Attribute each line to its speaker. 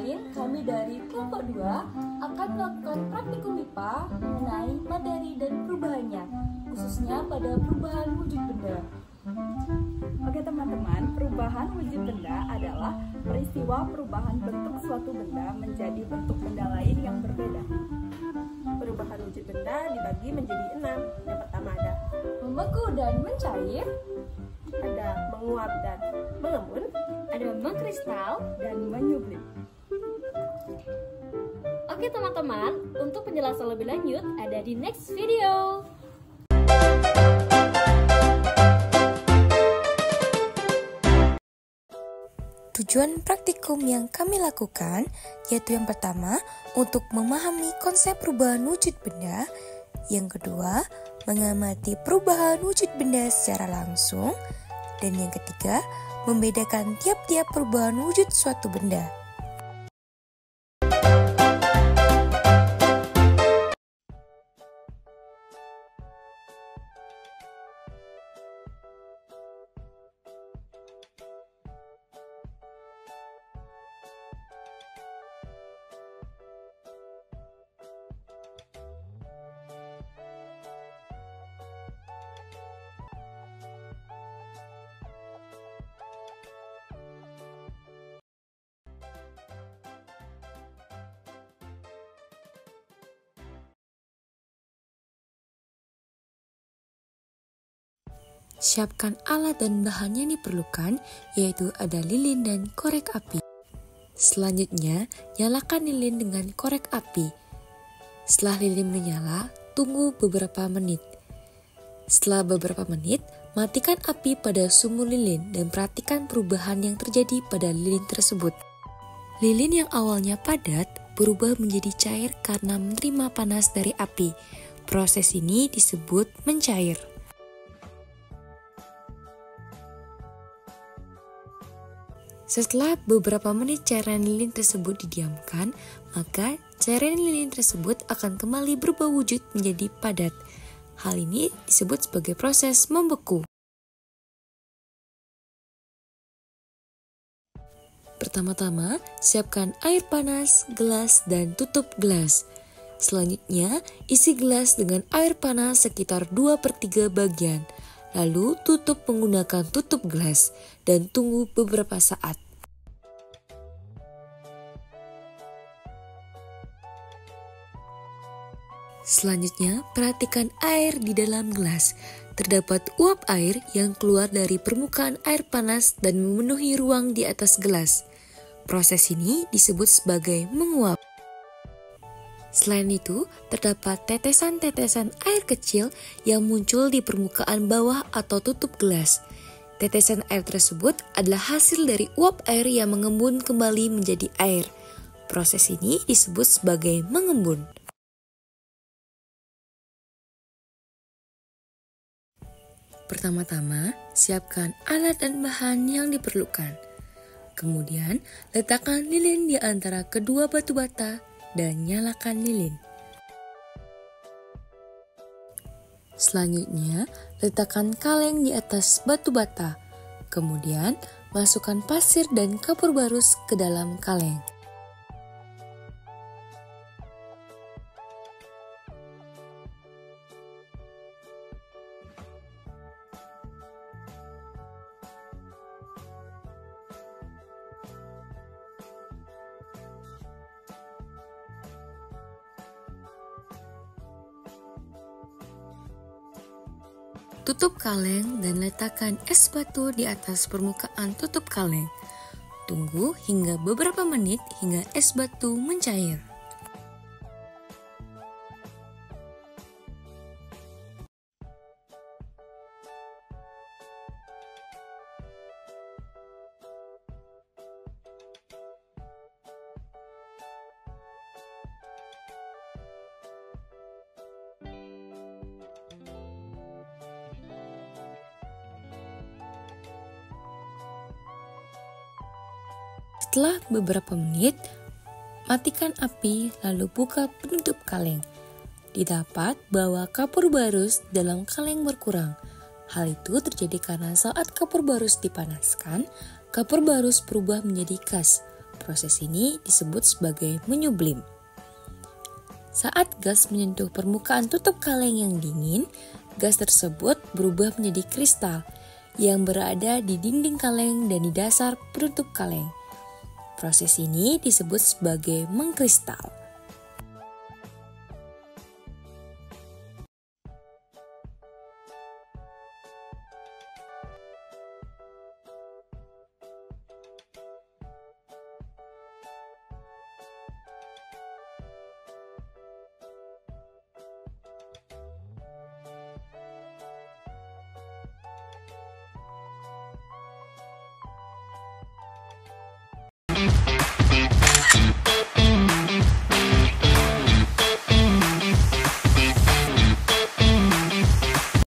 Speaker 1: Kenalin, kami dari kelompok 2 akan melakukan praktikum MIPA mengenai materi dan perubahannya, khususnya pada perubahan wujud benda.
Speaker 2: Oke teman-teman, perubahan wujud benda adalah peristiwa perubahan bentuk suatu benda menjadi bentuk benda lain yang berbeda.
Speaker 3: Perubahan wujud benda dibagi menjadi 6. Yang pertama ada
Speaker 1: Membeku dan mencair,
Speaker 3: ada menguap dan mengembun,
Speaker 1: ada mengkristal.
Speaker 2: Dan menyublim.
Speaker 1: Oke teman-teman, untuk penjelasan lebih lanjut ada di next video.
Speaker 4: Tujuan praktikum yang kami lakukan yaitu yang pertama, untuk memahami konsep perubahan wujud benda. Yang kedua, mengamati perubahan wujud benda secara langsung. Dan yang ketiga, membedakan tiap-tiap perubahan wujud suatu benda. Siapkan alat dan bahan yang diperlukan, yaitu ada lilin dan korek api. Selanjutnya, nyalakan lilin dengan korek api. Setelah lilin menyala, tunggu beberapa menit. Setelah beberapa menit, matikan api pada sumur lilin dan perhatikan perubahan yang terjadi pada lilin tersebut. Lilin yang awalnya padat berubah menjadi cair karena menerima panas dari api. Proses ini disebut mencair. Setelah beberapa menit cairan lilin tersebut didiamkan, maka cairan lilin tersebut akan kembali berubah wujud menjadi padat. Hal ini disebut sebagai proses membeku. Pertama-tama, siapkan air panas, gelas, dan tutup gelas. Selanjutnya, isi gelas dengan air panas sekitar 2/3 bagian. Lalu tutup menggunakan tutup gelas dan tunggu beberapa saat. Selanjutnya, perhatikan air di dalam gelas. Terdapat uap air yang keluar dari permukaan air panas dan memenuhi ruang di atas gelas. Proses ini disebut sebagai menguap. Selain itu, terdapat tetesan-tetesan air kecil yang muncul di permukaan bawah atau tutup gelas. Tetesan air tersebut adalah hasil dari uap air yang mengembun kembali menjadi air. Proses ini disebut sebagai mengembun. Pertama-tama, siapkan alat dan bahan yang diperlukan. Kemudian, letakkan lilin di antara kedua batu bata dan nyalakan lilin. Selanjutnya, letakkan kaleng di atas batu bata. Kemudian, masukkan pasir dan kapur barus ke dalam kaleng. Tutup kaleng dan letakkan es batu di atas permukaan tutup kaleng. Tunggu hingga beberapa menit hingga es batu mencair. Setelah beberapa menit, matikan api lalu buka penutup kaleng. Didapat bahwa kapur barus dalam kaleng berkurang. Hal itu terjadi karena saat kapur barus dipanaskan, kapur barus berubah menjadi gas. Proses ini disebut sebagai menyublim. Saat gas menyentuh permukaan tutup kaleng yang dingin, gas tersebut berubah menjadi kristal yang berada di dinding kaleng dan di dasar penutup kaleng. Proses ini disebut sebagai mengkristal.